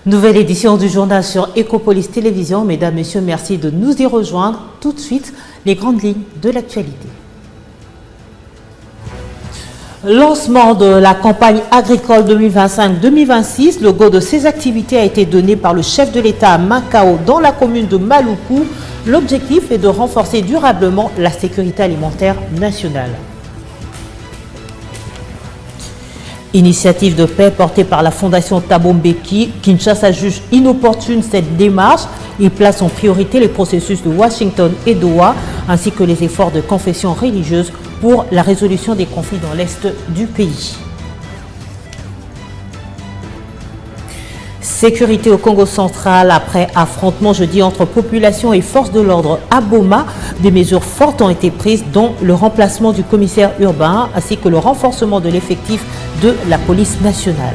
Nouvelle édition du journal sur Ecopolis Télévision. Mesdames, Messieurs, merci de nous y rejoindre. Tout de suite, les grandes lignes de l'actualité. Lancement de la campagne agricole 2025-2026. Le go de ces activités a été donné par le chef de l'État à Macao dans la commune de Maluku. L'objectif est de renforcer durablement la sécurité alimentaire nationale. Initiative de paix portée par la Fondation Thabo Mbeki. Kinshasa juge inopportune cette démarche. Il place en priorité les processus de Washington et Doha, ainsi que les efforts de confession religieuse pour la résolution des conflits dans l'est du pays. Sécurité au Congo central après affrontement jeudi entre population et forces de l'ordre à Boma. Des mesures fortes ont été prises, dont le remplacement du commissaire urbain ainsi que le renforcement de l'effectif de la police nationale.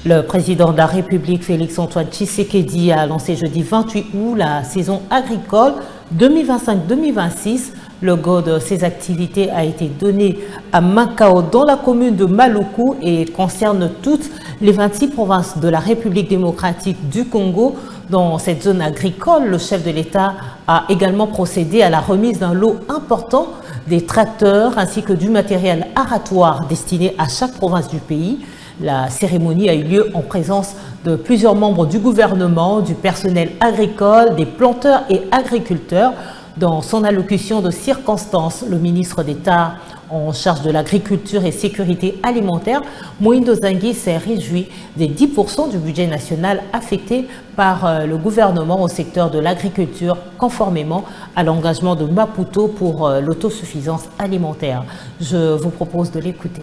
Le président de la République, Félix-Antoine Tshisekedi, a lancé jeudi 28 août la saison agricole 2025-2026. Le go de ces activités a été donné à Macao dans la commune de Maluku et concerne toutes les 26 provinces de la République démocratique du Congo. Dans cette zone agricole, le chef de l'État a également procédé à la remise d'un lot important des tracteurs ainsi que du matériel aratoire destiné à chaque province du pays. La cérémonie a eu lieu en présence de plusieurs membres du gouvernement, du personnel agricole, des planteurs et agriculteurs. Dans son allocution de circonstance, le ministre d'État en charge de l'agriculture et sécurité alimentaire, Moïndo Zangui, s'est réjoui des 10% du budget national affecté par le gouvernement au secteur de l'agriculture, conformément à l'engagement de Maputo pour l'autosuffisance alimentaire. Je vous propose de l'écouter.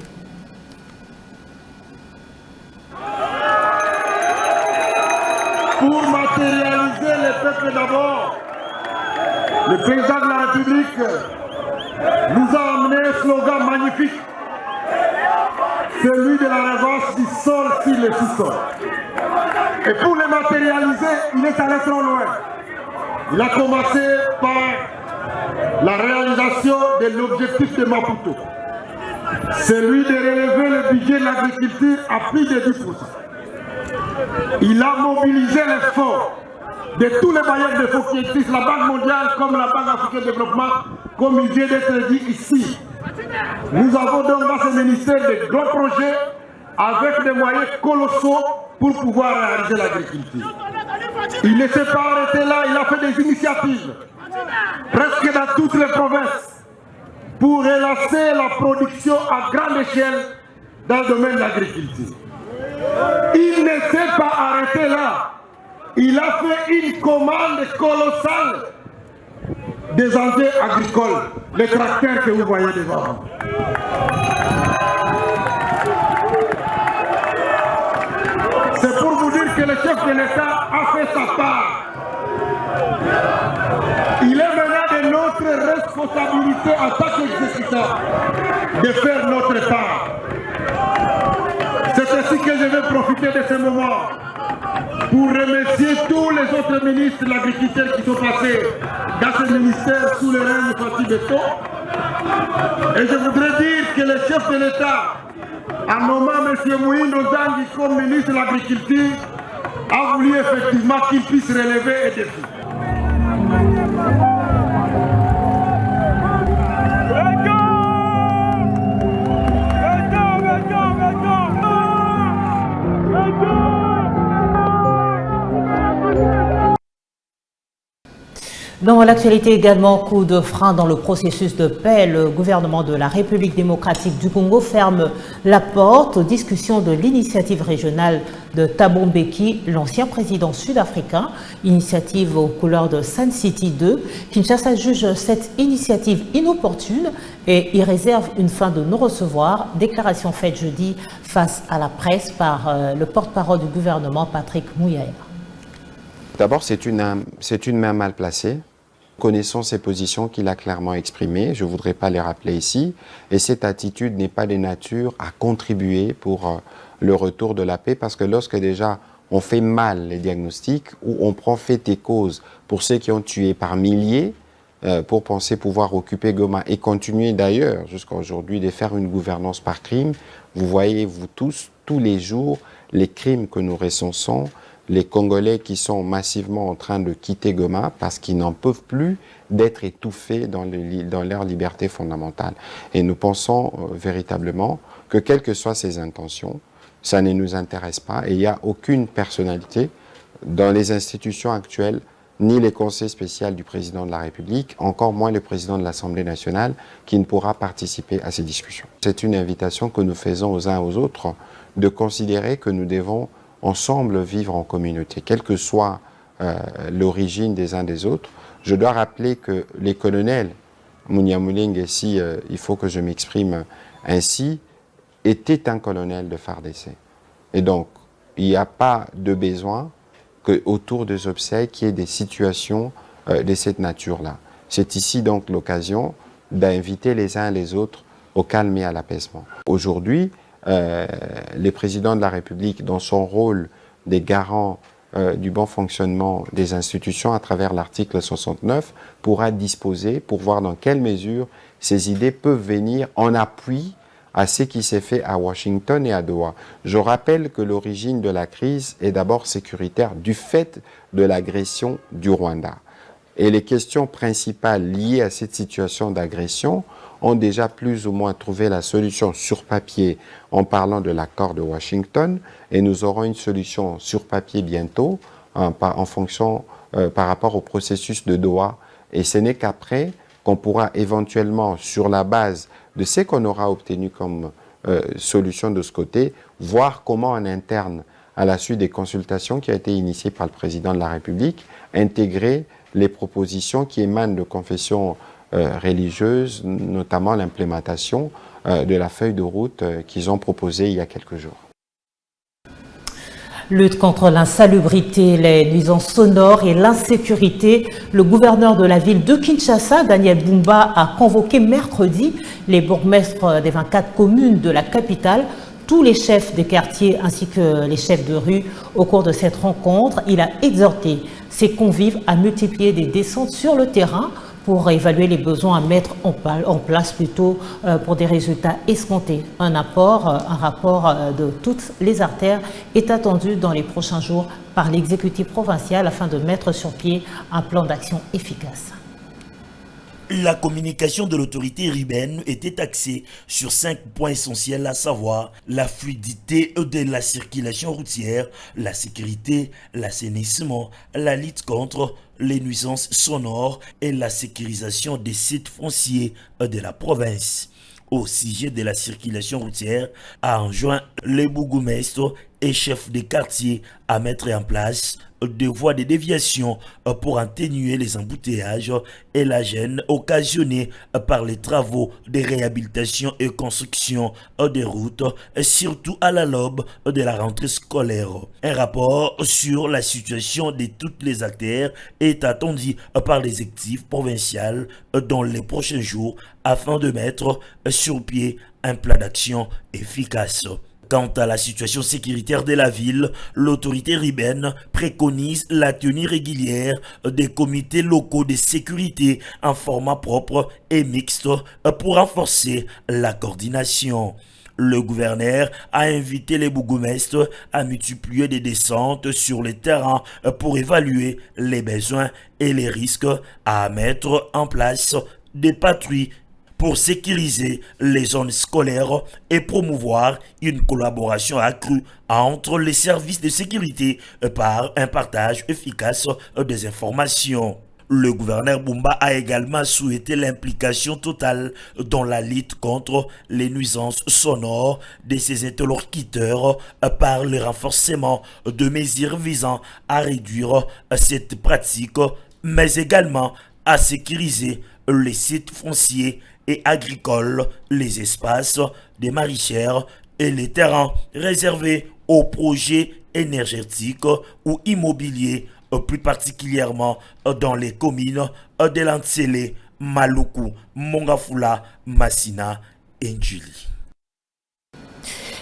Pour matérialiser les peuples d'abord, le président de la République nous a amené un slogan magnifique, celui de la revanche du sol sur le sous-sol. Et pour le matérialiser, il est allé trop loin. Il a commencé par la réalisation de l'objectif de Maputo, celui de relever le budget de l'agriculture à plus de 10%. Il a mobilisé les fonds de tous les bailleurs de fonds qui existent, la Banque mondiale comme la Banque africaine de développement, comme il vient d'être dit ici. Nous avons donc dans ce ministère de grands projets avec des moyens colossaux pour pouvoir réaliser l'agriculture. Il ne s'est pas arrêté là, il a fait des initiatives, presque dans toutes les provinces, pour relancer la production à grande échelle dans le domaine de l'agriculture. Il ne s'est pas arrêté là. Il a fait une commande colossale des engrais agricoles, les tracteurs que vous voyez devant vous. C'est pour vous dire que le chef de l'État a fait sa part. Il est maintenant de notre responsabilité en tant qu'exécutant de faire notre part. C'est ainsi que je vais profiter de ce moment pour remercier tous les autres ministres de l'agriculture qui sont passés dans ce ministère sous le règne de Fatih Beto. Et je voudrais dire que le chef de l'État, en nommant M. Moïndo Zangui comme ministre de l'Agriculture, a voulu effectivement qu'il puisse relever un défi. Dans l'actualité également, coup de frein dans le processus de paix, le gouvernement de la République démocratique du Congo ferme la porte aux discussions de l'initiative régionale de Thabo Mbeki, l'ancien président sud-africain, initiative aux couleurs de Sun City 2. Kinshasa juge cette initiative inopportune et y réserve une fin de non-recevoir, déclaration faite jeudi face à la presse par le porte-parole du gouvernement, Patrick Muyaya. D'abord, c'est une main mal placée. Connaissons ces positions qu'il a clairement exprimées, je ne voudrais pas les rappeler ici, et cette attitude n'est pas de nature à contribuer pour le retour de la paix, parce que lorsque déjà on fait mal les diagnostics, ou on prend fait et cause pour ceux qui ont tué par milliers, pour penser pouvoir occuper Goma, et continuer d'ailleurs jusqu'à aujourd'hui de faire une gouvernance par crime, vous voyez, vous tous les jours, les crimes que nous recensons, les Congolais qui sont massivement en train de quitter Goma parce qu'ils n'en peuvent plus d'être étouffés dans leur liberté fondamentale. Et nous pensons véritablement que quelles que soient ces intentions, ça ne nous intéresse pas et il n'y a aucune personnalité dans les institutions actuelles, ni les conseils spéciaux du président de la République, encore moins le président de l'Assemblée nationale, qui ne pourra participer à ces discussions. C'est une invitation que nous faisons aux uns aux autres de considérer que nous devons ensemble vivre en communauté, quelle que soit l'origine des uns des autres. Je dois rappeler que les colonels, Munyamulenge, ici, il faut que je m'exprime ainsi, était un colonel de FARDC. Et donc, il n'y a pas de besoin qu'autour des obsèques, il y ait des situations de cette nature-là. C'est ici donc l'occasion d'inviter les uns les autres au calme et à l'apaisement. Aujourd'hui, le président de la République, dans son rôle des garants du bon fonctionnement des institutions à travers l'article 69, pourra disposer pour voir dans quelle mesure ces idées peuvent venir en appui à ce qui s'est fait à Washington et à Doha. Je rappelle que l'origine de la crise est d'abord sécuritaire du fait de l'agression du Rwanda. Et les questions principales liées à cette situation d'agression ont déjà plus ou moins trouvé la solution sur papier en parlant de l'accord de Washington, et nous aurons une solution sur papier bientôt en fonction par rapport au processus de Doha. Et ce n'est qu'après qu'on pourra éventuellement, sur la base de ce qu'on aura obtenu comme solution de ce côté, voir comment en interne, à la suite des consultations qui ont été initiées par le président de la République, intégrer les propositions qui émanent de confessions religieuses, notamment l'implémentation de la feuille de route qu'ils ont proposée il y a quelques jours. Lutte contre l'insalubrité, les nuisances sonores et l'insécurité. Le gouverneur de la ville de Kinshasa, Daniel Bumba, a convoqué mercredi les bourgmestres des 24 communes de la capitale, tous les chefs de quartier ainsi que les chefs de rue. Au cours de cette rencontre, il a exhorté ses convives à multiplier des descentes sur le terrain pour évaluer les besoins à mettre en place pour des résultats escomptés. Un rapport de toutes les artères est attendu dans les prochains jours par l'exécutif provincial afin de mettre sur pied un plan d'action efficace. La communication de l'autorité ribaine était axée sur 5 points essentiels, à savoir la fluidité de la circulation routière, la sécurité, l'assainissement, la lutte contre les nuisances sonores et la sécurisation des sites fonciers de la province. Au sujet de la circulation routière, a enjoint les bourgmestres et chefs de quartier à mettre en place des voies de déviation pour atténuer les embouteillages et la gêne occasionnée par les travaux de réhabilitation et construction des routes, surtout à la l'aube de la rentrée scolaire. Un rapport sur la situation de toutes les artères est attendu par l'exécutif provincial dans les prochains jours afin de mettre sur pied un plan d'action efficace. Quant à la situation sécuritaire de la ville, l'autorité ribaine préconise la tenue régulière des comités locaux de sécurité en format propre et mixte pour renforcer la coordination. Le gouverneur a invité les bourgmestres à multiplier des descentes sur le terrain pour évaluer les besoins et les risques, à mettre en place des patrouilles pour sécuriser les zones scolaires et promouvoir une collaboration accrue entre les services de sécurité par un partage efficace des informations. Le gouverneur Bumba a également souhaité l'implication totale dans la lutte contre les nuisances sonores de ses interlocuteurs par le renforcement de mesures visant à réduire cette pratique, mais également à sécuriser les sites fonciers et agricoles, les espaces des maraîchères et les terrains réservés aux projets énergétiques ou immobiliers, plus particulièrement dans les communes de Lantsele, Maluku, Mongafula, Massina et Ndjili.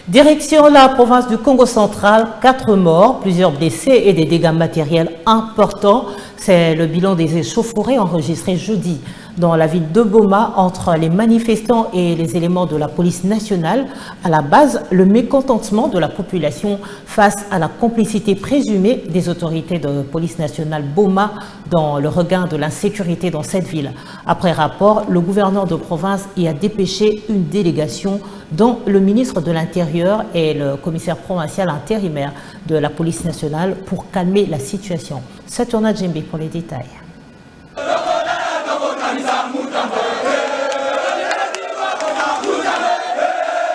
Direction la province du Congo central, 4 morts, plusieurs blessés et des dégâts matériels importants. C'est le bilan des échauffourées enregistrées jeudi dans la ville de Boma entre les manifestants et les éléments de la police nationale. À la base, le mécontentement de la population face à la complicité présumée des autorités de police nationale Boma dans le regain de l'insécurité dans cette ville. Après rapport, le gouverneur de province y a dépêché une délégation dont le ministre de l'Intérieur et le commissaire provincial intérimaire de la police nationale pour calmer la situation. Saturna Djembe pour les détails.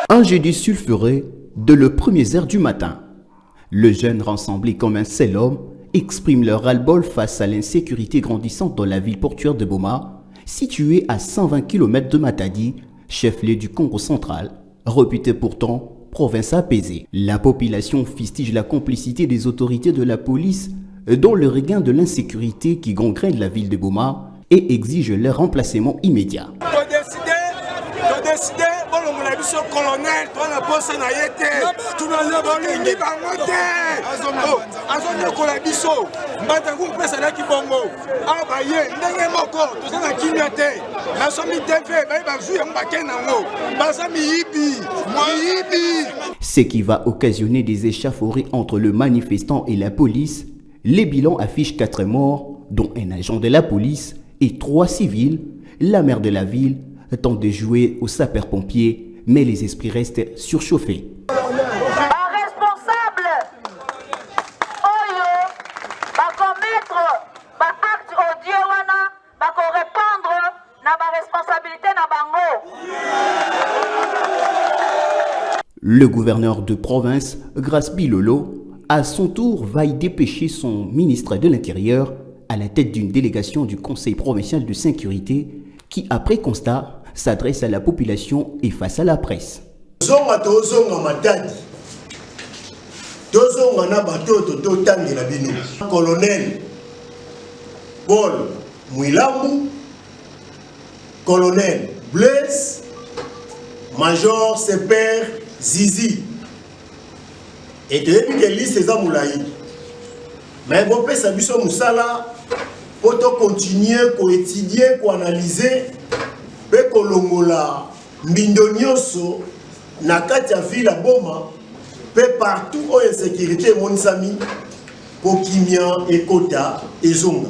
Un jeudi sulfureux de le 1er du matin. Les jeunes rassemblés comme un seul homme expriment leur ras-le-bol face à l'insécurité grandissante dans la ville portuaire de Boma, située à 120 km de Matadi, chef-lieu du Congo central, réputée pourtant province apaisée. La population fustige la complicité des autorités de la police dans le regain de l'insécurité qui gangrène la ville de Boma et exige leur remplacement immédiat. Ce qui va occasionner des échauffourées entre le manifestant et la police. Les bilans affichent 4 morts, dont un agent de la police et 3 civils. La maire de la ville tente de jouer aux sapeurs-pompiers, mais les esprits restent surchauffés. Le gouverneur de province, Grace Bilolo, à son tour va y dépêcher son ministre de l'Intérieur à la tête d'une délégation du Conseil provincial de sécurité qui, après constat, s'adresse à la population et face à la presse. Colonel Paul Mouilambu, colonel Blaise, major Seper Zizi. Et depuis que liste ces amoulaï, mais bon, ça biso musala, pour continuer, pour étudier, pour analyser, pour kolongola, mbindonyoso, nakatia ville à Boma, pour partout où il y a sécurité, mon sami, pour Kimia et Kota et Zonga.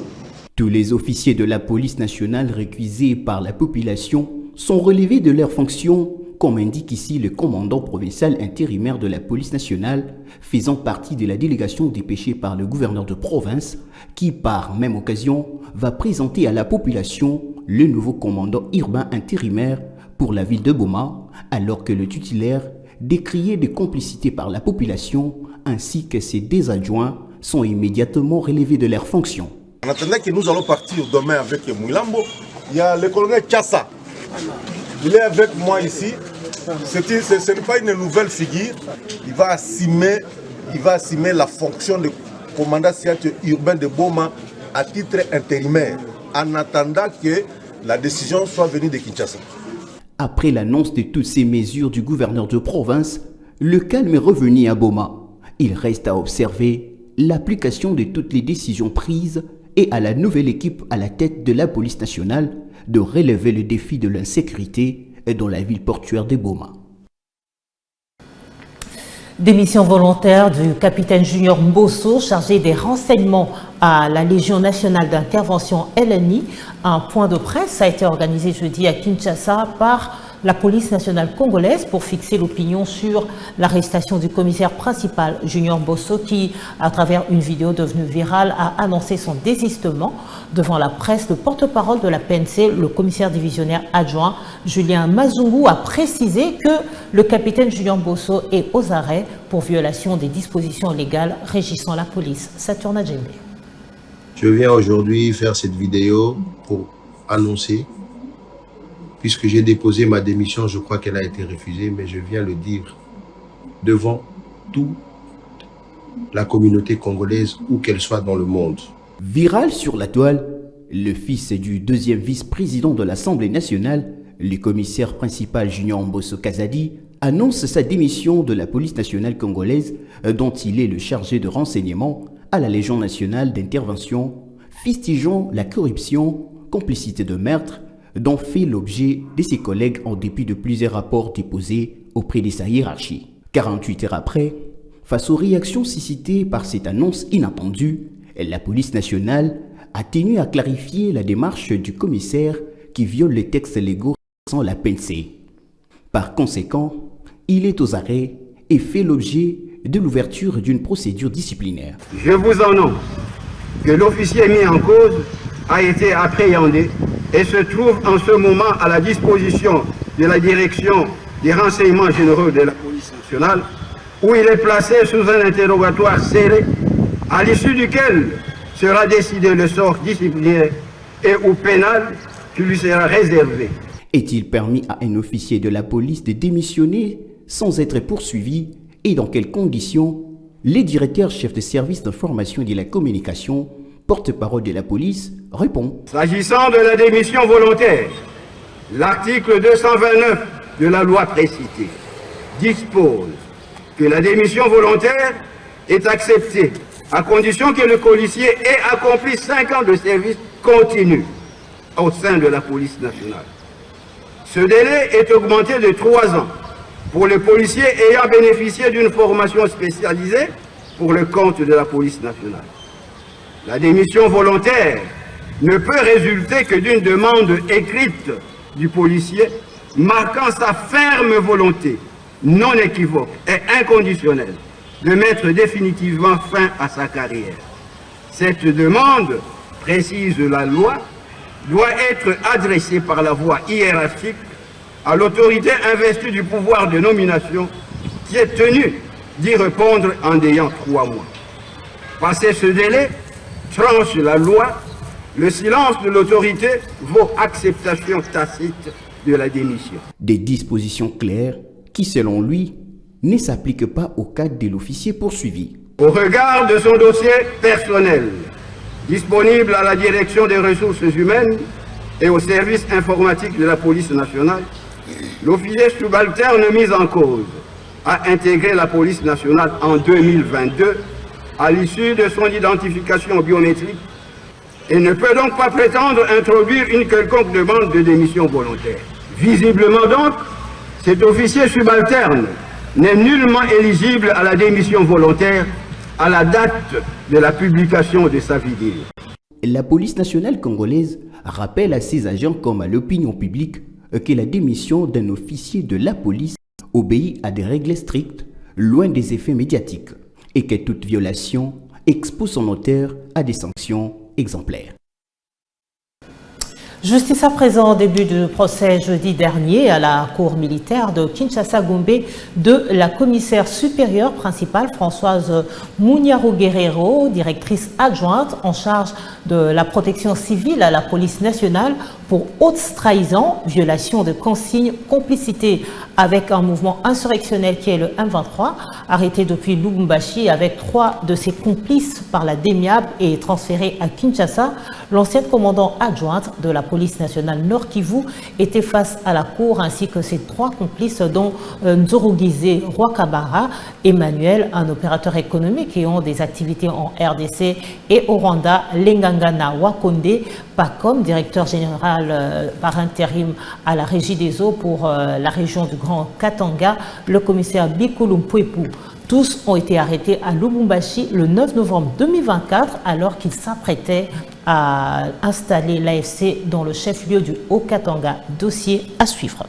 Tous les officiers de la police nationale récusés par la population sont relevés de leurs fonctions, comme indique ici le commandant provincial intérimaire de la police nationale, faisant partie de la délégation dépêchée par le gouverneur de province, qui par même occasion va présenter à la population le nouveau commandant urbain intérimaire pour la ville de Boma, alors que le titulaire, décrié de complicité par la population, ainsi que ses deux adjoints, sont immédiatement relevés de leurs fonctions. En attendant que nous allons partir demain avec Mouilambo, il y a le colonel Tchassa. Il est avec moi ici. Ce n'est pas une nouvelle figure. Il va assumer la fonction de commandant urbain de Boma à titre intérimaire, en attendant que la décision soit venue de Kinshasa. Après l'annonce de toutes ces mesures du gouverneur de province, le calme est revenu à Boma. Il reste à observer l'application de toutes les décisions prises et à la nouvelle équipe à la tête de la police nationale de relever le défi de l'insécurité dans la ville portuaire de Boma. Démission volontaire du capitaine Junior Mbosso, chargé des renseignements à la Légion nationale d'intervention LNI. Un point de presse a été organisé jeudi à Kinshasa par la police nationale congolaise pour fixer l'opinion sur l'arrestation du commissaire principal Junior Bosso qui, à travers une vidéo devenue virale, a annoncé son désistement devant la presse. Le porte-parole de la PNC, le commissaire divisionnaire adjoint Julien Mazungu, a précisé que le capitaine Junior Bosso est aux arrêts pour violation des dispositions légales régissant la police. Saturna Djembe. Je viens aujourd'hui faire cette vidéo pour annoncer, puisque j'ai déposé ma démission, je crois qu'elle a été refusée, mais je viens le dire devant toute la communauté congolaise, où qu'elle soit dans le monde. Viral sur la toile, le fils du deuxième vice-président de l'Assemblée nationale, le commissaire principal Junior Mbosso Kazadi, annonce sa démission de la police nationale congolaise, dont il est le chargé de renseignement à la Légion nationale d'intervention, fustigeant la corruption, complicité de meurtre, dont fait l'objet de ses collègues en dépit de plusieurs rapports déposés auprès de sa hiérarchie. 48 heures après, face aux réactions suscitées par cette annonce inattendue, la police nationale a tenu à clarifier la démarche du commissaire qui viole les textes légaux sans la PNC. Par conséquent, il est aux arrêts et fait l'objet de l'ouverture d'une procédure disciplinaire. Je vous annonce que l'officier mis en cause a été appréhendé et se trouve en ce moment à la disposition de la direction des renseignements généraux de la police nationale, où il est placé sous un interrogatoire serré, à l'issue duquel sera décidé le sort disciplinaire et ou pénal qui lui sera réservé. Est-il permis à un officier de la police de démissionner sans être poursuivi et dans quelles conditions? Les directeurs chefs de service d'information et de la communication, porte-parole de la police, répond. S'agissant de la démission volontaire, l'article 229 de la loi précitée dispose que la démission volontaire est acceptée à condition que le policier ait accompli 5 ans de service continu au sein de la police nationale. Ce délai est augmenté de 3 ans pour les policiers ayant bénéficié d'une formation spécialisée pour le compte de la police nationale. La démission volontaire ne peut résulter que d'une demande écrite du policier marquant sa ferme volonté, non équivoque et inconditionnelle, de mettre définitivement fin à sa carrière. Cette demande, précise la loi, doit être adressée par la voie hiérarchique à l'autorité investie du pouvoir de nomination qui est tenue d'y répondre en ayant 3 mois. Passé ce délai, tranche la loi, le silence de l'autorité vaut acceptation tacite de la démission. Des dispositions claires qui, selon lui, ne s'appliquent pas au cadre de l'officier poursuivi. Au regard de son dossier personnel, disponible à la direction des ressources humaines et au service informatique de la police nationale, l'officier subalterne mis en cause a intégré la police nationale en 2022 à l'issue de son identification biométrique et ne peut donc pas prétendre introduire une quelconque demande de démission volontaire. Visiblement donc, cet officier subalterne n'est nullement éligible à la démission volontaire à la date de la publication de sa vidéo. La police nationale congolaise rappelle à ses agents comme à l'opinion publique que la démission d'un officier de la police obéit à des règles strictes, loin des effets médiatiques, et que toute violation expose son auteur à des sanctions exemplaires. Justice à présent, début du procès jeudi dernier à la cour militaire de Kinshasa-Gombe de la commissaire supérieure principale Françoise Mouniaro Guerrero, directrice adjointe en charge de la protection civile à la police nationale pour haute trahison, violation de consignes, complicité avec un mouvement insurrectionnel qui est le M23, arrêté depuis Lubumbashi avec 3 de ses complices par la DEMIAB et transféré à Kinshasa. L'ancienne commandant adjointe de la police nationale Nord Kivu était face à la cour ainsi que ses 3 complices dont Nzorogizé Rwakabara, Emmanuel, un opérateur économique qui ont des activités en RDC, et au Rwanda, Lengangana Wakonde, PACOM, directeur général par intérim à la Régie des eaux pour la région du Grand Katanga, le commissaire Bikulu Mpwepu. Tous ont été arrêtés à Lubumbashi le 9 novembre 2024 alors qu'ils s'apprêtaient à installer l'AFC dans le chef-lieu du Haut-Katanga. Dossier à suivre.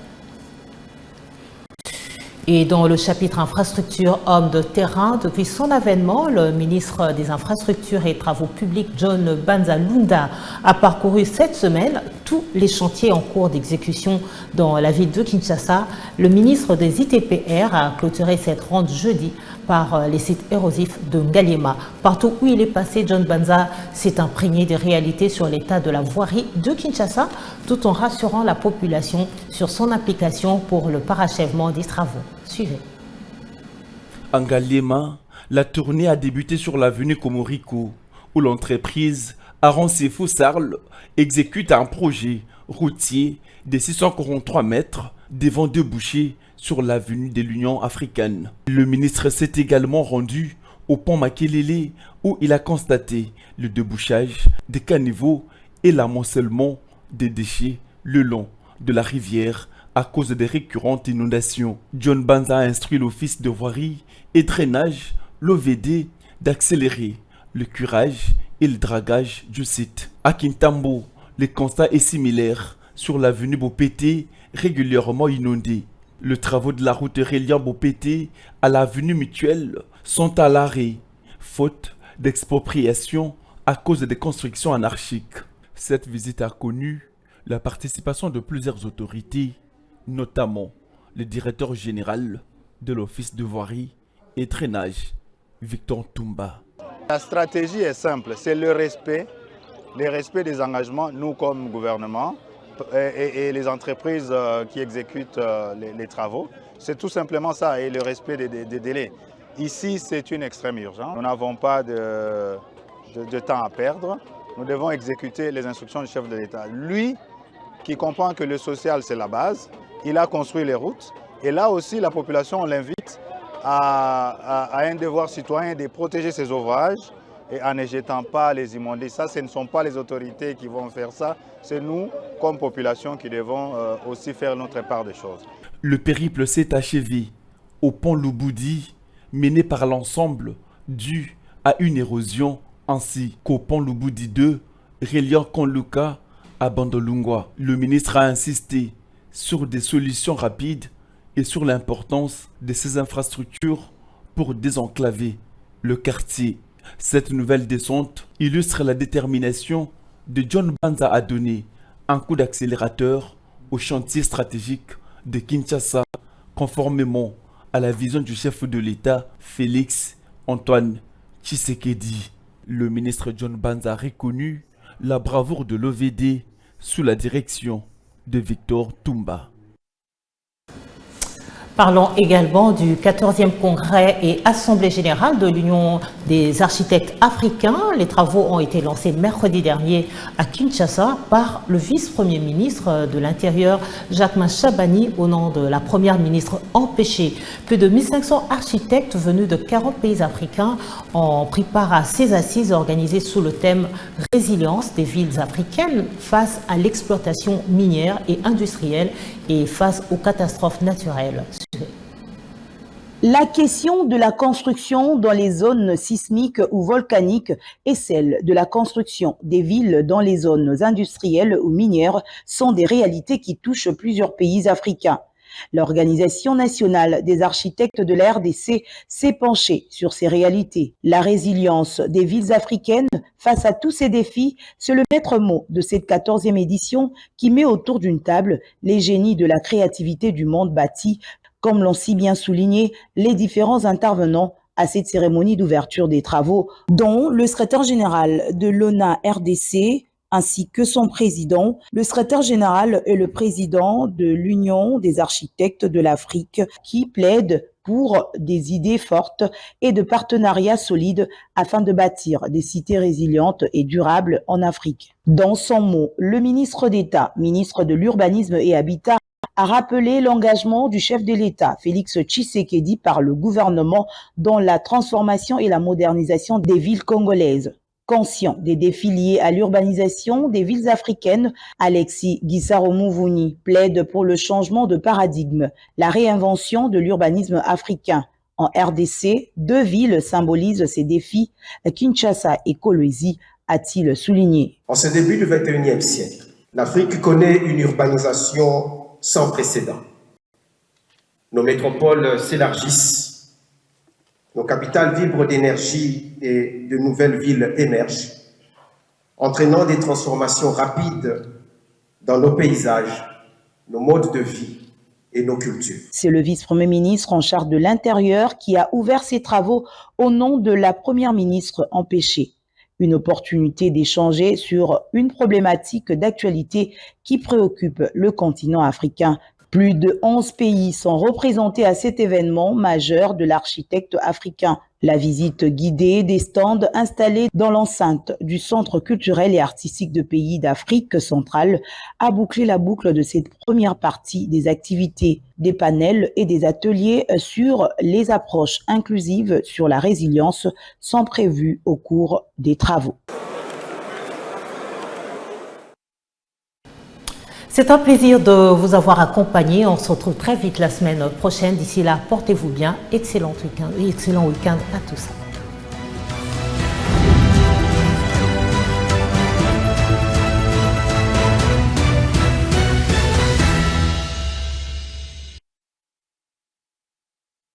Et dans le chapitre infrastructure homme de terrain, depuis son avènement, le ministre des Infrastructures et Travaux publics, John Banza Lunda, a parcouru cette semaine tous les chantiers en cours d'exécution dans la ville de Kinshasa. Le ministre des ITPR a clôturé cette ronde jeudi par les sites érosifs de Ngaliema. Partout où il est passé, John Banza s'est imprégné des réalités sur l'état de la voirie de Kinshasa, tout en rassurant la population sur son implication pour le parachèvement des travaux. Suivez. En Ngaliema, la tournée a débuté sur l'avenue Komoriko, où l'entreprise Aron-Sefo Sarl exécute un projet routier de 643 mètres devant deux bouchées sur l'avenue de l'Union africaine. Le ministre s'est également rendu au pont Makelele où il a constaté le débouchage des caniveaux et l'amoncellement des déchets le long de la rivière à cause des récurrentes inondations. John Banza a instruit l'Office de voirie et drainage, l'OVD, d'accélérer le curage et le dragage du site. À Kintambo, le constat est similaire sur l'avenue Bopété, régulièrement inondée. Les travaux de la route reliant Bopété à l'avenue Mutuelle sont à l'arrêt, faute d'expropriation à cause des constructions anarchiques. Cette visite a connu la participation de plusieurs autorités, notamment le directeur général de l'Office de voirie et drainage, Victor Tumba. La stratégie est simple, c'est le respect des engagements, nous comme gouvernement et les entreprises qui exécutent les travaux. C'est tout simplement ça, et le respect des délais. Ici, c'est une extrême urgence. Nous n'avons pas de temps à perdre. Nous devons exécuter les instructions du chef de l'État. Lui, qui comprend que le social, c'est la base, il a construit les routes. Et là aussi, la population, on l'invite à un devoir citoyen de protéger ses ouvrages et en ne jetant pas les immondices. Ça, ce ne sont pas les autorités qui vont faire ça. C'est nous, comme population, qui devons aussi faire notre part des choses. Le périple s'est achevé au pont Lubudi, mené par l'ensemble dû à une érosion, ainsi qu'au pont Lubudi 2, reliant Konluka à Bandolungwa. Le ministre a insisté sur des solutions rapides et sur l'importance de ces infrastructures pour désenclaver le quartier. Cette nouvelle descente illustre la détermination de John Banza à donner un coup d'accélérateur au chantier stratégique de Kinshasa, conformément à la vision du chef de l'État, Félix Antoine Tshisekedi. Le ministre John Banza a reconnu la bravoure de l'OVD sous la direction de Victor Tumba. Parlons également du 14e congrès et assemblée générale de l'Union des architectes africains. Les travaux ont été lancés mercredi dernier à Kinshasa par le vice-premier ministre de l'Intérieur, Jacquemain Chabani, au nom de la première ministre empêchée. Plus de 1500 architectes venus de 40 pays africains ont pris part à ces assises organisées sous le thème « Résilience des villes africaines face à l'exploitation minière et industrielle et face aux catastrophes naturelles ». La question de la construction dans les zones sismiques ou volcaniques et celle de la construction des villes dans les zones industrielles ou minières sont des réalités qui touchent plusieurs pays africains. L'Organisation nationale des architectes de la RDC s'est penchée sur ces réalités. La résilience des villes africaines face à tous ces défis, c'est le maître mot de cette 14e édition qui met autour d'une table les génies de la créativité du monde bâti, comme l'ont si bien souligné les différents intervenants à cette cérémonie d'ouverture des travaux, dont le secrétaire général de l'ONA RDC, ainsi que son président. Le secrétaire général est le président de l'Union des architectes de l'Afrique qui plaide pour des idées fortes et de partenariats solides afin de bâtir des cités résilientes et durables en Afrique. Dans son mot, le ministre d'État, ministre de l'Urbanisme et Habitat, a rappelé l'engagement du chef de l'État, Félix Tshisekedi, par le gouvernement dans la transformation et la modernisation des villes congolaises. Conscient des défis liés à l'urbanisation des villes africaines, Alexis Guissaro-Mouvouni plaide pour le changement de paradigme, la réinvention de l'urbanisme africain. En RDC, 2 villes symbolisent ces défis, Kinshasa et Kolwezi, a-t-il souligné. En ce début du XXIe siècle, l'Afrique connaît une urbanisation sans précédent. nos métropoles s'élargissent, nos capitales vibrent d'énergie et de nouvelles villes émergent, entraînant des transformations rapides dans nos paysages, nos modes de vie et nos cultures. C'est le vice-premier ministre en charge de l'Intérieur qui a ouvert ses travaux au nom de la première ministre empêchée. Une opportunité d'échanger sur une problématique d'actualité qui préoccupe le continent africain. Plus de 11 pays sont représentés à cet événement majeur de l'architecte africain. La visite guidée des stands installés dans l'enceinte du Centre culturel et artistique de pays d'Afrique centrale a bouclé la boucle de cette première partie des activités. Des panels et des ateliers sur les approches inclusives sur la résilience sont prévus au cours des travaux. C'est un plaisir de vous avoir accompagné. On se retrouve très vite la semaine prochaine. D'ici là, portez-vous bien. Excellent week-end à tous.